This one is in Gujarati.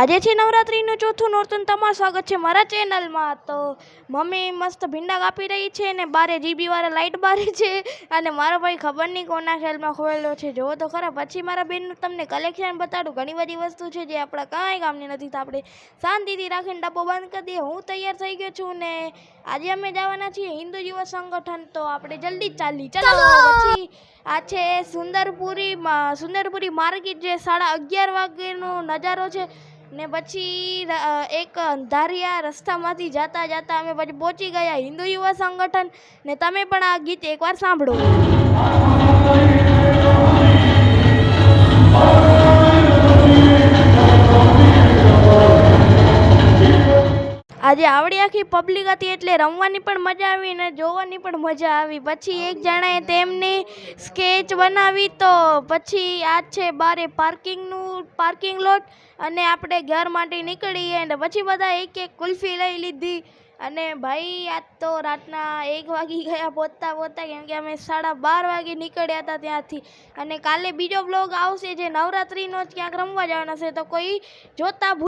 આજે છે નવરાત્રીનું ચોથું નોરતું, તમારું સ્વાગત છે મારા ચેનલમાં। તો મમ્મી મસ્ત ભીંડા કાપી રહી છે ને બારે જીબી વાળા લાઇટ બારે છે અને મારો ભાઈ ખબર નહીં કોના ખેલમાં ખોયેલો છે, જોવો તો ખરા। પછી મારા બેનનું તમને કલેક્શન બતાડું, ઘણી બધી વસ્તુ છે જે આપણા કાંઈ કામની નથી, તો આપણે શાંતિથી રાખીને ડબ્બો બંધ કરી દઈએ। હું તૈયાર થઈ ગયો છું ને આજે અમે જવાના છીએ હિન્દુ યુવા સંગઠન, તો આપણે જલ્દી ચાલી ચાલો। પછી આ છે સુંદરપુરી માર્કેટ, જે 11:30 વાગ્યાનો નજારો છે ને પછી એક અંધારિયા રસ્તામાંથી જતા જતા અમે પછી પહોંચી ગયા હિન્દુ યુવા સંગઠન ને તમે પણ આ ગીત એકવાર સાંભળો। આજે આવડી આખી પબ્લિક હતી એટલે રમવાની પણ મજા આવી ને જોવાની પણ મજા આવી। પછી એક જણાએ તેમની સ્કેચ બનાવી, તો પછી આ છે બારે પાર્કિંગ લોટ અને આપણે ઘર માટે નીકળીએ અને પછી બધા એક એક કુલ્ફી લઈ લીધી અને ભાઈ આજ તો રાતના 1 વાગી ગયા પહોંચતા, કેમ કે અમે 12:30 વાગે નીકળ્યા હતા ત્યાંથી। અને કાલે બીજો બ્લોગ આવશે જે નવરાત્રિનો જ ક્યાંક રમવા જવાના છે, તો કોઈ જોતા